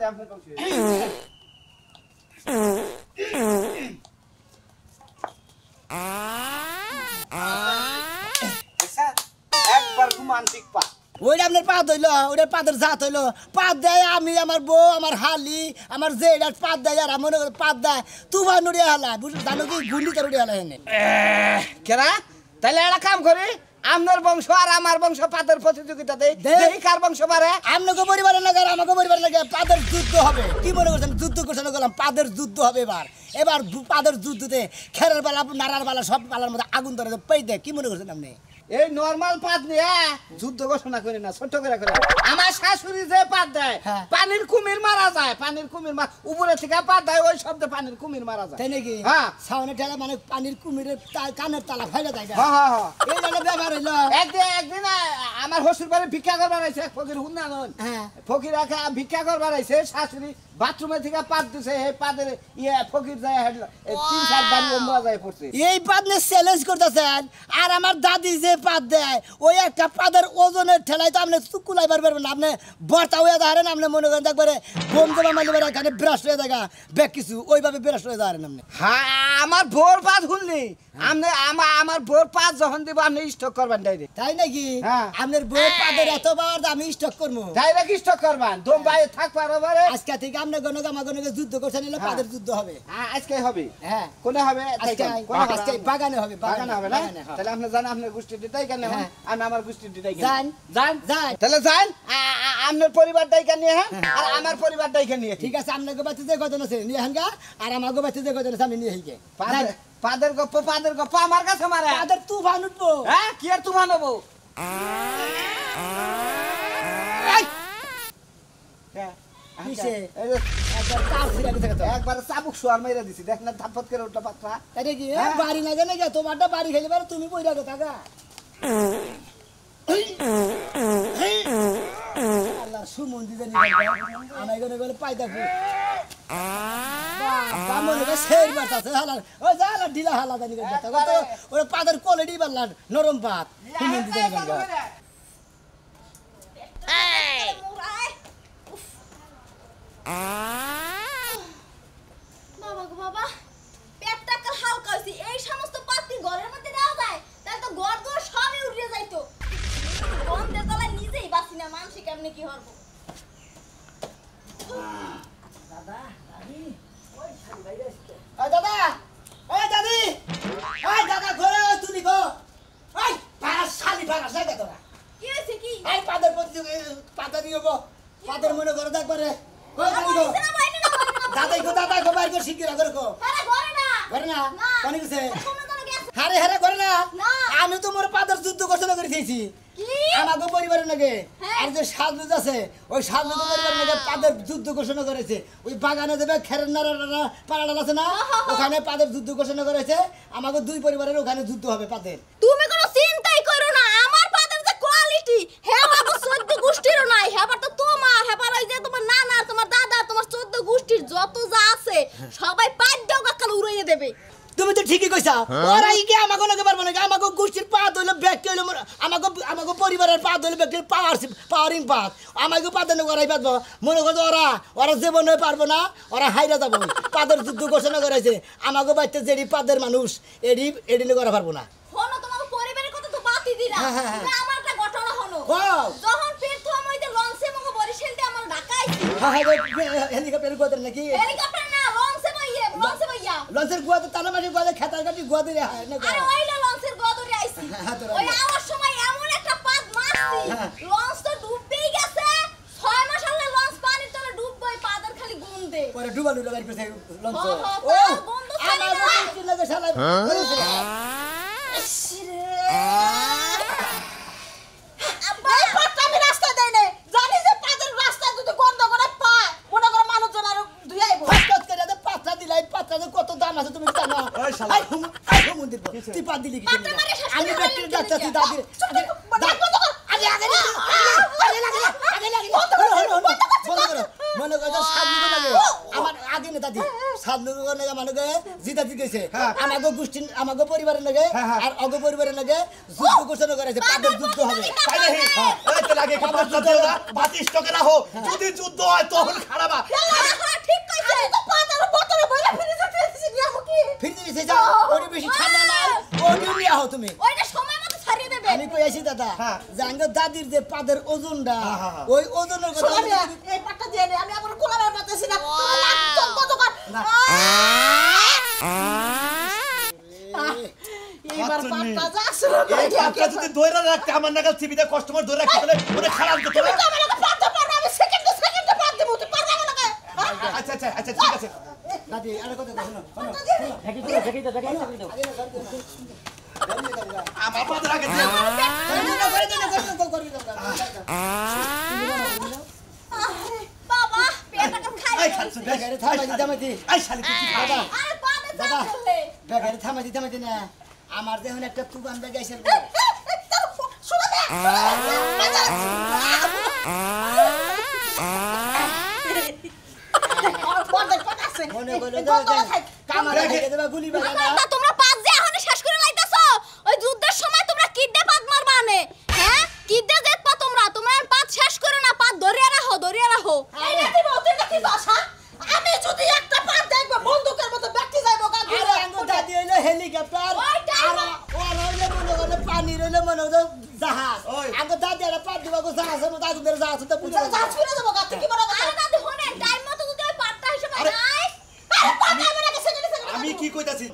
দে আপনার বংশ একবার রোমান্টিক পা ওইটা আপনার পা ধইলো ওইটা পাদের জাত হইলো পাত দেয় আমি আমার বউ আমার হালি আমার জেডার পাত দেয় আর মনে করে পাত দেয় তুফান উড়িয়ে হালা বুঝলি জানো কি গুলি তার উড়িয়ে হালা হেনে কেরা তাহলে একটা কাম করি আপনার বংশ আর আমার বংশ পাদের প্রতিযোগিতা দেই দেখি কার বংশ পারে আপনাকে পরিবারের লাগে আর আমাকে পরিবারের লাগে পাদের যুদ্ধ হবে কি মনে করছেন যুদ্ধ ঘোষণা করলাম পাদের যুদ্ধ হবে এবার পাদের যুদ্ধতে খেরের বেলা নাড়ার বেলা সব বেলার মধ্যে আগুন ধরে পেয়ে দেয় কি মনে করছেন আপনি এই নরমাল পাত নিয়ে যুদ্ধ ঘোষণা করি না ছোট করে করে আমার শাশুড়ি যে পাত দেয় পানির কুমির মারা যায় পানির কুমির উপরে থেকে পাত দেয় ওই শব্দে পানির কুমির মারা যায় তাই নাকি হ্যাঁ সাউনে ঠেলা মানে পানির কুমিরের কানের তালা ফাইলে দেয় হ্যাঁ হ্যাঁ এই জন্য ব্যবহার হইলো একদিন আমার শ্বশুর বাড়ি ভিক্ষা করবার আইছে ফকির হুন্না নন ফকির একা ভিক্ষা করবার আইছে শাশুড়ি বাথরুমে থেকে পাত দিছে এই পাদের ফকির যায় হেডল 3-4 বাড়ি ওমরা যায় পড়ছে এই পাদ নিয়ে চ্যালেঞ্জ করতেছেন আর আমার দাদি যে পাদ দেয় ওই একটা পাদের ওজনের ঠেলায় তো আপনি কুলাই পারবেন না আপনি বর্তা হয়ে দাঁড়ান আপনি মনে করেন একবারে বোম জমা মারলে এখানে ব্রাশ হয়ে দেখা ব্যাগ কিছু ওইভাবে ব্রাশ হয়ে দাঁড়ান আপনি হ্যাঁ আমার ভোর পাত শুনলি আপনি আমার ভোর পাত যখন দিব আপনি স্টক করবেন ডাইরেক্ট তাই নাকি আপনার ভোর পাদের এতবার আমি স্টক করবো ডাইরেক্ট স্টক করবেন দম ভাই থাক পারবারে আজকে থেকে আপনি গণগামাগণকে যুদ্ধ করছেন এলে পাদের যুদ্ধ হবে আজকে হবে হ্যাঁ কোনে হবে আজকে বাগানে হবে বাগানে হবে না তাহলে আপনি জানেন আপনার গোষ্ঠী দিতেই কেন আমি আমার গোষ্ঠী দিতেই কেন যান তাহলে যান আপনার পরিবারটাই কেন নিয়ে আর আমার পরিবারটাই কেন নিয়ে ঠিক আছে আপনাকে বাচ্চা যে কজন আছে নিয়ে হাঙ্গা আর আমাকে বাচ্চা যে কজন আছে আমি নিয়ে হিকে পাদের গপ্প আমার কাছে মারে পাদের তুফান উঠবো হ্যাঁ কি আর তুফান হবো একবার চাবুক শোয়ার মেরে দিছি দেখ না ধাপত করে ওটা পাত্রা এটা কি বাড়ি লাগে না তোমারটা বাড়ি খেলে পারো তুমি বইরা কথা গা আল্লাহ সুমন্দি জানি আমি এখানে গেলে পাই দেখো মনে করে সেই বাস আছে হালার ওই যা হালার ঢিলা হালা জানি ওরা পাদের কোয়ালিটি বাড়লার নরম পাত সুমন্দি জানি বাবা পেটটা কাল হালকা হইছে এই সমস্ত পাতি ঘরের মধ্যে দেওয়া যায় তাহলে তো ঘর দোর সবই উড়ে যাইতো গন্ধের তলায় নিজেই বাসি না মানুষ কেমনে কি হরবো দাদা দাদি ওই শালি ভাই আসছে ওই দাদা ওই দাদা ঘরে তুই গো ওই পাড়া শালি পাড়া জায়গা তোরা কি হইছে কি এই পাদের প্রতি পাতা দিও গো পাদের মনে করে দেখবারে ওই দাদি গো দাদা গো বাইর করে শিগগির করে গো আরে ঘরে না কোন কিছু হারে করে না আমি তো মোর পাদের যুদ্ধ ঘোষণা করে দিয়েছি আমাকে পরিবারের নাকি আর যে সাজলুজ আছে ওই সাজলুজ পরিবারের নাকি পাদের যুদ্ধ ঘোষণা করেছে ওই বাগানে দেবে খেরের নাড়া পাড়াডাল আছে না ওখানে পাদের যুদ্ধ ঘোষণা করেছে আমাকে দুই পরিবারের ওখানে যুদ্ধ হবে পাদের তুমি কোনো চিন্তাই করো না আমার পাদের যে কোয়ালিটি হেবার তো 14 গোষ্ঠীরও নাই হেবার তো তোমার হেবার ওই যে তোমার নানা তোমার দাদা তোমার 14 গোষ্ঠীর যত যা আছে সবাই পাদ্দাও কাকাল উড়িয়ে দেবে তুমি তো ঠিকই কইছা ওরা কি আমাকে নাকি পারবো না আমাকে গোষ্ঠীর পাত হইলো ব্যক্তি হইলো আমাকে পরিবারের পাত হইলো ব্যক্তির পাওয়ারিং পাত আমাকে পাতে করাই পারবো মনে করতো ওরা জীবনে পারবো না ওরা হাইরা যাবো পাদের যুদ্ধ ঘোষণা করেছে আমাকে বাড়িতে যেডি পাদের মানুষ এডি করা পারবো না হলো তোমার পরিবারের কথা তো বাতি দিলা তুমি আমার একটা ঘটনা হলো যখন প্রথম ওই যে লঞ্চে মগো বরিশাল দিয়ে আমার ঢাকায় হেলিকপ্টার গোদের নাকি হেলিকপ্টার না লঞ্চে ভাইয়া লঞ্চের গোদে তালা মাটি গোদে খেতার কাটি গোদে রে হয় না আরে ওইলা লঞ্চের গোদরে আইছি ওই আমার সময় এমন একটা পাত মারছি লঞ্চ তো ডুববেই গেছে 6 মাস হলো লঞ্চ পানির তলে ডুববই পাদের খালি গন্ধে পরে ডুবা বাইর করছে লঞ্চ ও গন্ধ ছাড়ে না কি লাগে শালা আব্বা এই পাতটা আমি রাস্তা দেই না জানি যে পাদের রাস্তা যদি গন্ধ করে পায় মনে করে মানুষজন আর ধুই আইবো ফাটকাত করে দে পাতলা দিলাই পাতলা কত দাম আছে তুমি জানো আই মন্দির তুই পাত দিলি কি আমি ব্যক্তির যাচ্ছি দাদি আগে লাগে মনে করো সাজু লাগে আমার আগে না দাদি সাধুর নাকি মানুষকে জিতা দিতেছে আমাকে গোষ্ঠী আমাকে পরিবারের নাকি আর অগ পরিবারের নাকি যুদ্ধ ঘোষণা করেছে পাদের যুদ্ধ হবে তাই নাকি ওই তো লাগে কি পাঁচ দাও না 22 টাকা রাখো যদি যুদ্ধ হয় তখন খারাপ ঠিক কইছে আমি তো পাতার বোতলে ভরে ফ্রিজে দিয়েছি নিয়া কি ফিরে দিছে যাও ওরে বেশি ঠান্ডা নাই ওরে নিয়ে আও তুমি ওইটা সময় মতো ছাড়িয়ে দেবে আমি কই আছি দাদা জাঙ্গ দাদির যে পাদের ওজনটা ওই ওজনের কথা এই পাটটা দিয়ে নে আমি আবার গোলামের পাতেছি না চল কত কর এইবার পাটটা যাচ্ছে এই পাঁচটা যদি দইরা রাখতে আমার নাগাল টিভিতে কাস্টমার ধরে রাখতে তাহলে ওরে খারাপ তো তুমি তো আমাকে পাতে পারবে আমি সেকেন্ডে পাত দেব তুই পারবে না নাকি আচ্ছা ঠিক আছে দাদি আরে কথা শোনো আমার পাদের আগে বাবা পেটটা খাই খাচ্ছ বেগারে থামাইতি আই শালি তুই কি খাবা আরে পাতে দাদা যাচ্ছে বেগারে থামাইতি না আমার দেখুন একটা তুবান বেগে এসে শুনো দে মনে করলো কামার থেকে দেবা গুলি বাজা তোমরা পাঁচ যে এখনই শেষ করে লাইতাছো ওই যুদ্ধের সময় তোমরা কিডে পাত মারবা নে হ্যাঁ কিডে জেত পা তোমরা পাত শেষ করো না পাত ধরিয়া রাখো এই নাকি বলতে নাকি ভাষা আমি যদি একটা পাত দেখব বন্দুকের মতো ব্যক্তি যাইবো গা আরে আঙ্গো দাদি হইলো হেলিকপ্টার আর ওর হইলো মনে করলো পানি রইলো মনে হলো জাহাজ আঙ্গো দাদি আর পাত দিবা গো জাহাজের মতো আগুনের জাহাজ তো পুরো জাহাজ ফিরে যাবো গা থেকে বড় কথা আরে দাদি শুনে টাইম মতো যদি ওই পাতটা হিসেবে নাই আরে পাত আমার কাছে সেকেন্ডে আমি কি কইতাছি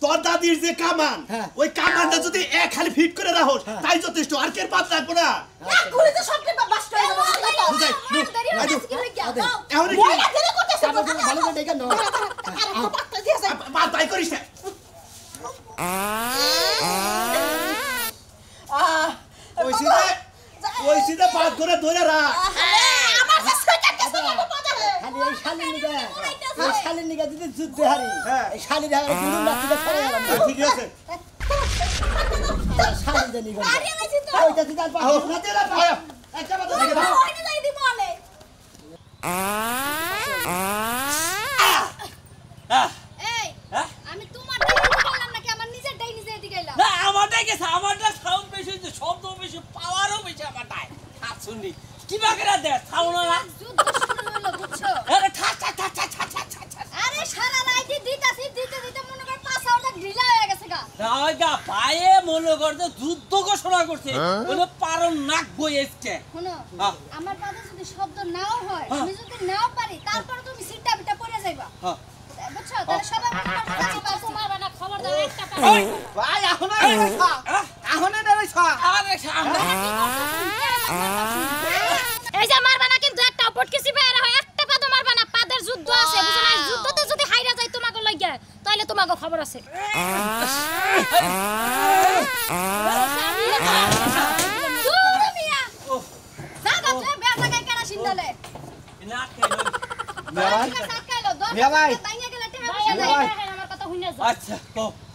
তোর দাদির যে কামান ওই কামানটা যদি এক খালি ফিট করে রাখো তাই যথেষ্ট আর কের পাত রাখবো না এক গুলিতে সবকে বাস্ট হয়ে যাবে বুঝাই এখন এখন কি দেরি করতেছ ভালো করে দেখে নাও আর পাতটা দিয়েছে পাত তাই করিস না ওই সিধে পাত করে ধরে রাখ আমার কাছে সেকেন্ডে পাতা খালি এই শালির নিগা যদি যুদ্ধ হারি এই শালির হারে গুরু লাঠিতে পড়ে গেলাম ঠিক আছে শালির যে নিগা আরে লাইছি তো ওইটা দিতে আর পাবো না তেরা পাবো একটা কথা দেখে দাও ওইটা যাই দিব আলে এই আমি তোমার ডাইনি বললাম নাকি আমার নিজের ডাইনি যে এদিকে এলাম না আমারটাই গেছে আমারটা সাউন্ড বেশি হচ্ছে শব্দ বেশি পাওয়ারও বেশি আমারটাই হাত শুনলি কি বাগেরা দে সাউন্ড না যুদ্ধ শুরু হলো বুঝছো আরে ঠা ঠা ঠা ঠা ঠা ঠা ঠা ঠা আরে সারা রাত দিতে মনে কর পাছাটা ঢিলা হয়ে গেছে গা রাগা পায়ে মনে করতে যুদ্ধ ঘোষণা করছে বলে পারো নাক বই এসছে শোনো আমার পাদে যদি শব্দ নাও হয় আমি যদি নাও পারি তারপর তুমি সিটটা বিটা পড়ে যাইবা বুঝছো তাহলে সবাই মনে করবে তোমার বানা খবরদার একটা ভাই এখন আরে সামনে এই যে মারবা না কিন্তু একটা পটকেসি বাইরে হয় একটা পাদ মারবা না পাদের যুদ্ধ আছে বুঝো না যুদ্ধতে যদি হাইরা যায় তোমাকে লইয়া তাহলে তোমাকে খবর আছে না কেন আচ্ছা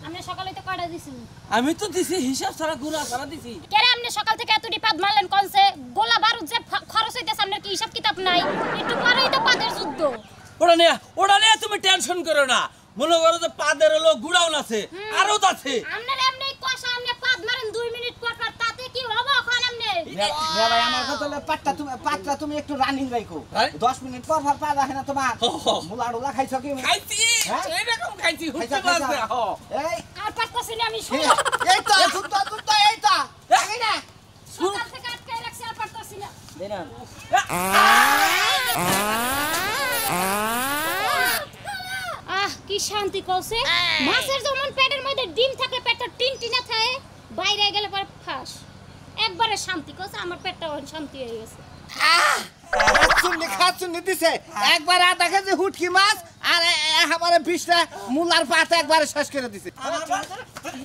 আমি সকালে তো কয়টা দিছি আমি তো দিছি হিসাব ছাড়া গুড়া ছাড়া দিছি কেরে আপনি সকাল থেকে এতটি পাদ মারলেন কোনছে গোলা বারুদ যে খরচ হইতেছে আপনার কি হিসাব কিতাব নাই একটু পরেই তো পাদের যুদ্ধ ওটা নিয়ে তুমি টেনশন করো না মনে করো যে পাদের হলো গুড়াউন আছে আরো আছে আপনার এমনি কষা আপনি পাদ মারেন 2 মিনিট পর পর তাতে কি হবে এখন আপনি ভাই আমার কথা হলো পাতটা তুমি একটু রানিং রাখো 10 মিনিট পর পর পা রাখে না তোমার মুলাড়ুলা খাইছো কি খাইছি এরকম খাইছি হুঁচি বাজে এই আর পারতাছি না আমি শুনি এই তো যুদ্ধ এই তো আগে না সকাল থেকে আটকাই রাখছি আর পারতাছি না দেনা কি শান্তি কইছে মাছের যেমন পেটের মধ্যে ডিম থাকে পেটটা টিনটিনা থাকে বাইরে গেলে পরে ফাঁস একবারে শান্তি কইছে আমার পেটটা শান্তি হয়ে গেছে খাচ্ছুন দিছে একবার আধা কেজি হুটকি মাছ আর একেবারে 20টা মুলার পাতা একবারে শেষ করে দিছে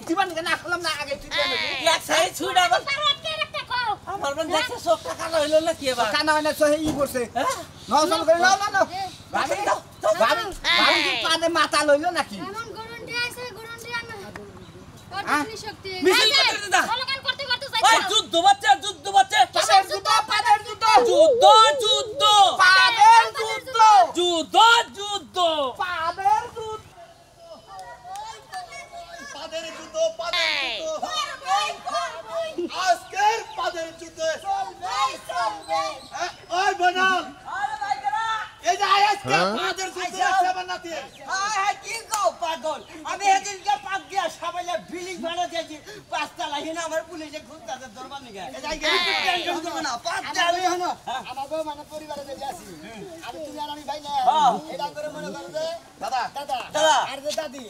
জীবন না খেলাম না আগে তুই এক সাইড ছুড়া একটা খাও আমার মন দেখছে সব টাকা হইলো না কি এবার কানা হয় না সহে ই করছে নজন করে না ভাবি কি পাদে মাথা লইলো নাকি এমন গরন্ডি আছে গরন্ডি আমি কতনি শক্তি মিছিল করতে দা স্লোগান করতে করতে ওই যাইছো যুদ্ধ বাচ্চা পাদের যুদ্ধ পাদের যুদ্ধ পাদের যুদ্ধ যুদ্ধ পাদের পাদের যুদ্ধে আছে আমার নাতি কি কও পাগল আমি এদিনকে পাক দিয়া সবাইলে বিলিং বানা দিয়েছি পাঁচটা লাগে না আমার পুলিশে খুঁজতে দরবার নিগে টেনশন করবে না পাঁচ আমি হলো আমাকে মানে পরিবারে যে আছি আমি তুমি আর আমি ভাই না এটা করে মনে করো যে দাদা দাদা দাদা। আর যে দাদি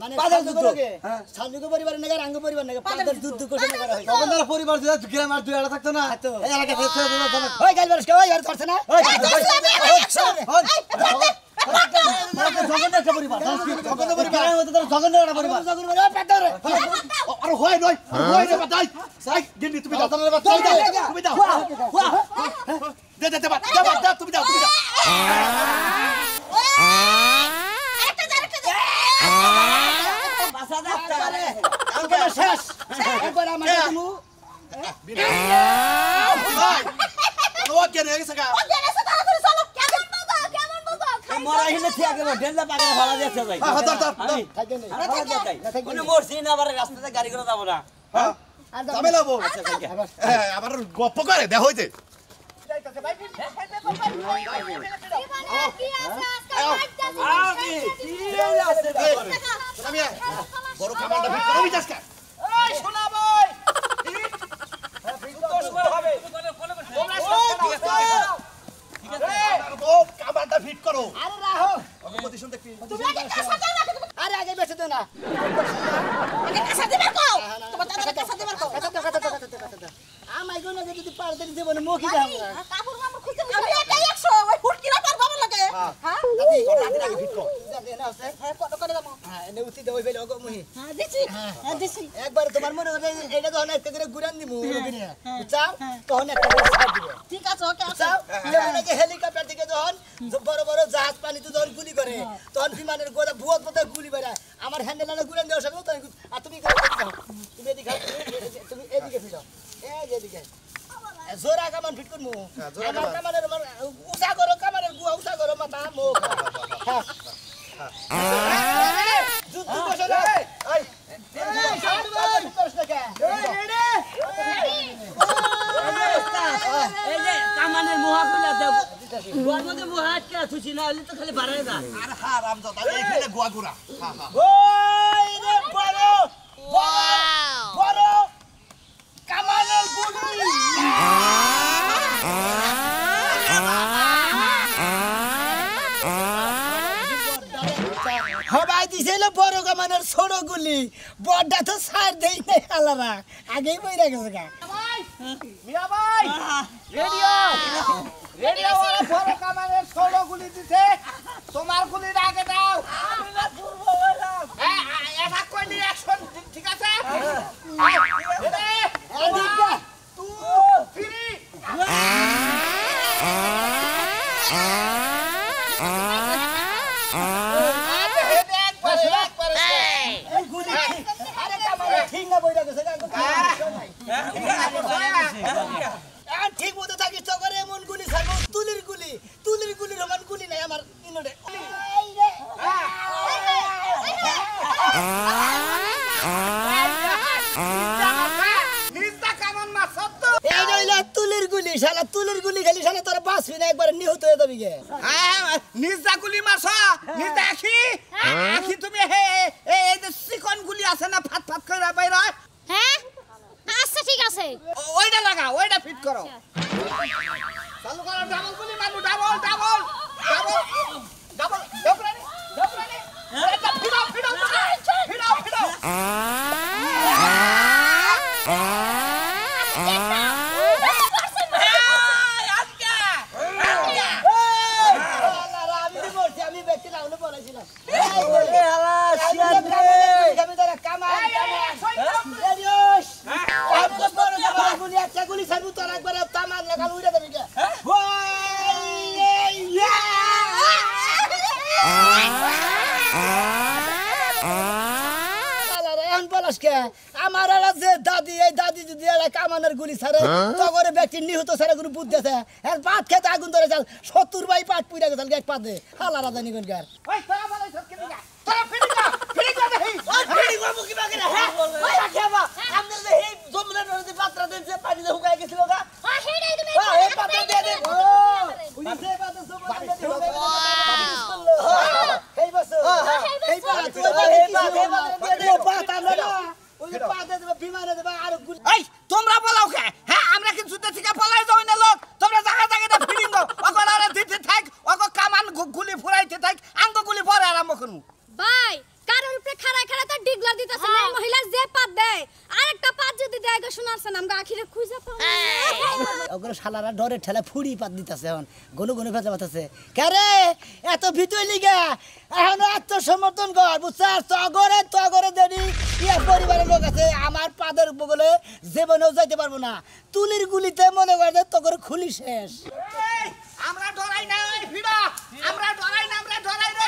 মানে পাদের যুদ্ধ। সাজুকে পরিবারে নাকি রাঙ্গ পরিবার নাকি পাদের যুদ্ধ ঘোষণা করা হয়েছে তখন তারা পরিবার দিয়ে গ্রাম আর দুই আড়া থাকতো না তো। এই এলাকা থেকে ছেড়ে দিল তখন ওই গাল বারস ওই আর করছ না জঘন্য একটা পরিবার জঘন্য পরিবার জঘন্য একটা পরিবার আর হয় নয় হয় রে বাদাই সাই গিন্নি তুমি দাও তুমি দাও দে দে দে দাও তুমি দাও বাসা দেখতে আঙ্কেল শেষ একবার আমাকে তুমি ও কে রে গেছে গা মরা হিলে ঠিক আছে ডেল্লা পাগলে ভালো দেখতে যাই ধর থাকে নেই কোন মরছি না আবার রাস্তাতে গাড়ি করে যাব না যাবে লাবো আবার গপ্প করে দেখ হইতে আমি বড় কামান্ডা ভিট করবি আজকে এই শোনা ভাই বিদ্যুৎ শুরু হবে তোমরা ও কামান্ডা ভিট করো আরে রাহো পজিশন দেখি আরে আগে বেঁচে দে না আমাই কোন যদি পারতে দিব না মুখি দাও দাদি দাদি আগে ভিট কর দাদি না আছে হ্যাঁ এনে উঠি দেবই ফেলে ওগো মুহি একবার তোমার মনে হয় এটা যখন একটা করে গুরান দিমু বুঝছাও তখন একটা করে ছাড় দিবে ঠিক আছে ওকে বুঝছাও যেমন নাকি হেলিকপ্টার থেকে যখন বড় বড় জাহাজ পানিতে যখন গুলি করে তখন বিমানের গোদা ভুয়ত মতো গুলি বেড়ায় আমার হ্যান্ডেল গুরান দেওয়ার সঙ্গে তখন আর তুমি তুমি এদিকে তুমি এদিকে ফিরো এই এদিকে জোরা কামান ফিট করমু আমার কামানের উষা করো কামানের গুয়া উষা করো মাথা মুখ যুদ্ধ বসে রে এই এই যে কামানের মোহা খুলে দেব গোয়ার মধ্যে মোহা আটকে আছি না হলে তো খালি বাড়ায় না আর হারাম দাদা এইখানে গোয়াগুড়া ওই রে বড় বড় কামানের গুলি হবাই দিছিল বড় কামানের ছোট গুলি বড়টা তো ছাড় দেই নাই আলারা আগেই বইরা গেছে গা মিয়া ভাই রেডিও ওরা বড় কামানের ছোট গুলি দিছে তোমার গুলিটা আগে দাও হ্যাঁ এটা কইনি অ্যাকশন ঠিক আছে এদিকে ফ্রি এই গুলি আরে কামানের ঠিক না বইরা গেছে গা ঠিক মতো থাকিস তো করে এমন গুলি ছাড়বো তুলির গুলি রমান গুলি নাই আমার ইনোডে নিস্তা কামান মাছ সত্য এই রইলা তুলির গুলি শালা তুলির গুলি খালি শালা তোর বাঁচবি না একবার নিহত হয়ে যাবি গে নিস্তা গুলি মাছ নিস্তা আখি তুমি হে এই যে চিকন গুলি আছে না ফাট ফাট করে বাইরে হ্যাঁ আচ্ছা ঠিক আছে ওইটা লাগা ওইটা ফিট করো চালু করো ডাবল গুলি মারবো ডাবল ডাবল ডাবল ডাবল ডাবরানি ডাবরানি এটা ফিরাও ফিরাও ফিরাও ফিরাও আমি ব্যক্তি না হলে বলেছিলাম গুলি ছাড়বো তোর একবার তামার লাগাল উড়ে দেবি গে আমার যে দাদি এই দাদি যদি কামানের গুলি ছাড়ে তখন ব্যক্তি নিহত ছাড়া কোনো বুদ্ধি আছে পাট খেতে আগুন ধরে চাল 70 বাই পাট পুড়ে গেছে এক পাতে হালা রাজা নিগন গার ওই তোরা বলে সত্যি না তোরা ফিরি যা দেখি ওই ফিরি করব কি বাকি না হ্যাঁ ওই রাখবা আমাদের এই জমলে নদী পাত্রা দেন যে পানি হুকায় গেছিল গা দেবা বিমানে দেবা আর গুলি এই তোমরা বলাও কে হ্যাঁ আমরা কি যুদ্ধ থেকে পলাই যাই না লোক তোমরা জায়গা জায়গাটা ফিরিং দাও ওকরারে দিতে থাক ওক কামান গুলি ফুরাইতে থাক আঙ্গ গুলি পরে আরম্ভ করু ভাই কারোর উপরে খাড়া খাড়া তো ডিগলা দিতেছে না মহিলা যে পাত দেয় আরেকটা পাত যদি দেয় গো শোনাছেন আমরা আখিরে খুঁজে পাবো ওগুলো শালারা ডরে ঠেলা ফুড়ি পাত দিতেছে এখন গনু গনু ফেঁচা পাতাছে কেরে এত ভিতর লিগা এখন আত্মসমর্থন কর বুঝছাস তগরে দেরি ইয়া পরিবারের লোক আছে আমার পাদের বগলে জীবনেও যাইতে পারবো না তুলির গুলিতে মনে করে যে তগর খুলি শেষ আমরা ডরাই না এই ভিড়া আমরা ডরাই না আমরা ডরাই রে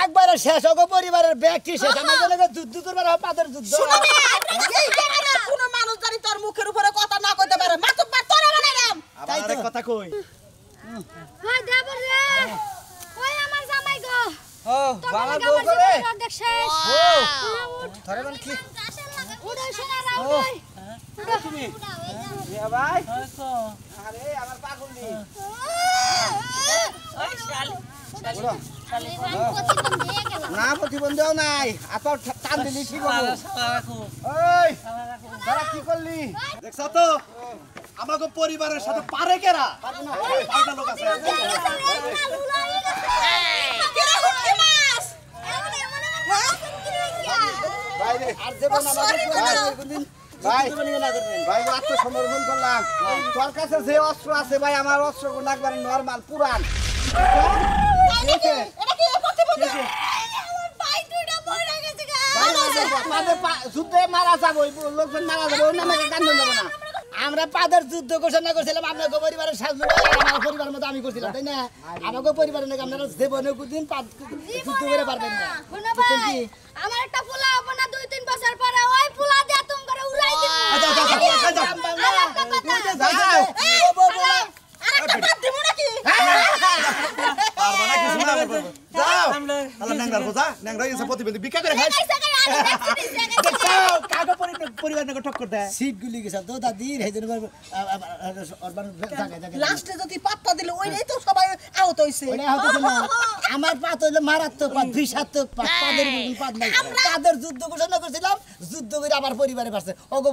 একবারে শেষ ওগো পরিবারের ব্যক্তি শেষ আমার জন্য যুদ্ধ করবার পাদের যুদ্ধ কোনো মানুষ জানি তোর মুখের উপরে কথা না কইতে পারে মাতব্বার তোরে বানাইলাম তাই তো কথা কই হাই দেবর রে ওই আমার জামাই গো ও বাবা বউ করে দেখ শেষ ও ধরে বল কি উড়ে শোনা রাও ভাই তুমি এ ভাই আরে আমার পাগলি না প্রতিবন্ধীও নাই আপনার টান দিলি ঠিক হবে ওই তারা কি করলি দেখছ তো আমাকে পরিবারের সাথে পারে কেরা পাঁচটা লোক আছে বাইরে আর দেবো না ভাই ভাই আত্মসমর্পণ করলাম তোর কাছে যে অস্ত্র আছে ভাই আমার অস্ত্র গুলো একবারে নরমাল পুরান যুদ্ধে মারা যাবো লোকজন মারা যাবো ওই নামে গান দেবো না আমরা পাদের যুদ্ধ ঘোষণা করছিলাম আপনাকে পরিবারের সাজু আমার পরিবারের মতো আমি করছিলাম তাই না আমাকে পরিবারের নাকি আপনারা জীবনে কোনদিন যুদ্ধ করে পারবেন না শোনো ভাই আমার একটা পোলা হবে না 2-3 বছর পরে ওই পোলা দিয়ে তুমি করে উড়াই দিবি আরেকটা বাদ দিব নাকি পারবা না কিছু না যাও আল্লাহ ন্যাংরা বোঝা ন্যাংরা এসে প্রতিবন্ধী ভিক্ষা করে খাই কাগো পরিবার নাকি টক্কর দেয় সিট গুলি গেছে তো দাদির এই জন্য লাস্টে যদি পাত্তা দিলে ওইটাই তো সবাই আহত হইছে আমার পাত হইলো মারাত্মক পাত বিষাত্মক পাত পাদের পাত নাই পাদের যুদ্ধ ঘোষণা করছিলাম যুদ্ধ করে আমার পরিবারে পারছে অগো